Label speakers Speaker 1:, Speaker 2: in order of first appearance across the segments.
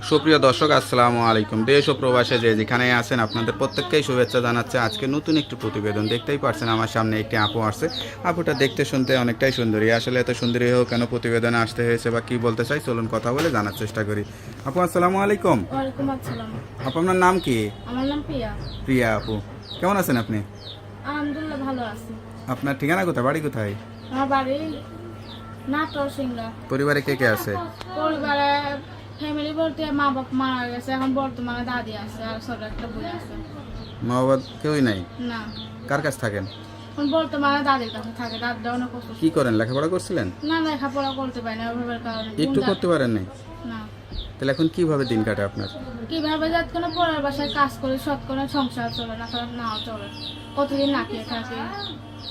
Speaker 1: সুপ্রিয় দর্শক আসসালামু আলাইকুম। দেশ ও প্রবাসে যে যেখানে আছেন আপনাদের প্রত্যেককেই শুভেচ্ছা জানাচ্ছে। আজকে নতুন একটি প্রতিবেদন দেখতেই পারছেন, আমার সামনে একটি আপু আসছে। আপুটা দেখতে শুনতে অনেকটাই সুন্দরী। আসলে এত সুন্দরী হয়েও কেন প্রতিবেদনে আসতে হয়েছে বা কি বলতে চাই, চলুন কথা বলে জানার চেষ্টা করি। আপু আসসালামু আলাইকুম।
Speaker 2: ওয়ালাইকুম আসসালাম।
Speaker 1: আপু আপনার নাম কি?
Speaker 2: আমার নাম প্রিয়া।
Speaker 1: প্রিয়া আপু, কেমন আছেন আপনি?
Speaker 2: আলহামদুলিল্লাহ ভালো আছি।
Speaker 1: আপনার ঠিকানা কোথায়, বাড়ি কোথায়?
Speaker 2: আমার বাড়ি নাটোর সিংড়া।
Speaker 1: পরিবারে কে কে আছে?
Speaker 2: পরিবারে ফ্যামিলি বলতে মা বাবা মারা গেছে, এখন বর্তমানে দাদি আছে আর ছোট একটা বোন আছে।
Speaker 1: মা বাবা কেউই নাই?
Speaker 2: না,
Speaker 1: কার কাছে থাকেন?
Speaker 2: এখন বর্তমানে দাদির কাছে থাকে। দাদিটা অনেক কষ্ট।
Speaker 1: কি করেন, লেখাপড়া করছিলেন?
Speaker 2: না, লেখাপড়া করতে পারি না ওইভাবে কারণে।
Speaker 1: একটু করতে পারেন নাই?
Speaker 2: না,
Speaker 1: তাহলে এখন কিভাবে দিন কাটে আপনার?
Speaker 2: কিভাবে যাত কোনো পরের বাসায় কাজ করে সৎ করে সংসার চলে না, কারণ নাও চলে। কতদিন না খেয়ে থাকে।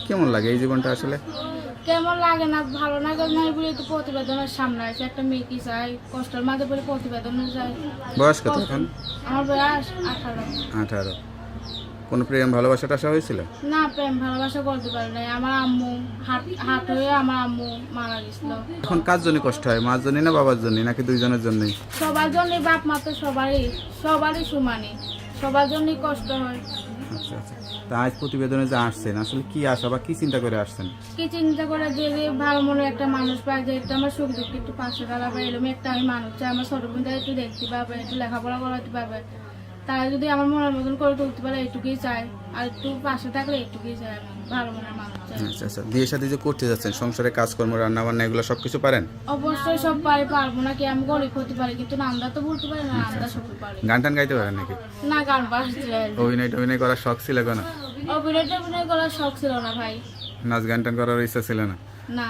Speaker 1: কেমন লাগে এই জীবনটা আসলে?
Speaker 2: কেমন লাগে না, ভালো লাগে না বলে তো প্রতিবেদনের সামনে আছে। একটা মেয়ে কি চাই, কষ্টের মাঝে পড়ে প্রতিবেদনে যায়।
Speaker 1: বয়স কত এখন?
Speaker 2: আমার বয়স 18।
Speaker 1: 18। কোনো প্রেম ভালোবাসা টাসা হয়েছিল?
Speaker 2: না, প্রেম ভালোবাসা করতে পারি নাই। আমার আম্মু হাট হয়ে আমার আম্মু মারা গেছিল।
Speaker 1: এখন কার জন্য কষ্ট হয়, মার জন্য না বাবার জন্য, নাকি দুইজনের জন্যই?
Speaker 2: সবার জন্যই, বাপ মা তো সবারই সমানই, সবার জন্যই কষ্ট হয়।
Speaker 1: আচ্ছা আচ্ছা। তা আজ প্রতিবেদনে যে আসছেন, আসলে কি আশা বা কি চিন্তা করে আসছেন?
Speaker 2: কি চিন্তা করে যে ভালো মনে একটা মানুষ পায়, যে একটু আমার সুখ দুঃখ একটু পাশে দাঁড়াবে, এরকম একটা আমি মানুষ চাই। আমার ছোট বোনটা একটু দেখতে পাবে, একটু লেখাপড়া করাতে পারবে। তারা যদি আমার মনের মতন করে তুলতে পারে, এইটুকুই চাই। আর একটু পাশে থাকলে এইটুকুই চাই, আমি ভালো মনের মানুষ চাই।
Speaker 1: আচ্ছা আচ্ছা। বিয়ে শাদী যে করতে যাচ্ছেন, সংসারে কাজকর্ম রান্না বান্না এগুলো সবকিছু পারেন?
Speaker 2: অবশ্যই সব পারবো না কি, আমি গরিব হতে পারি কিন্তু নামটা তো বলতে পারি না, নামটা সব পারি।
Speaker 1: গান টান গাইতে পারেন নাকি?
Speaker 2: না, গান পারতে
Speaker 1: অভিনয় করার শখ ছিল কেন?
Speaker 2: অভিনয় করার শখ ছিল না ভাই।
Speaker 1: নাচ গান টান করার ইচ্ছা ছিল না?
Speaker 2: না।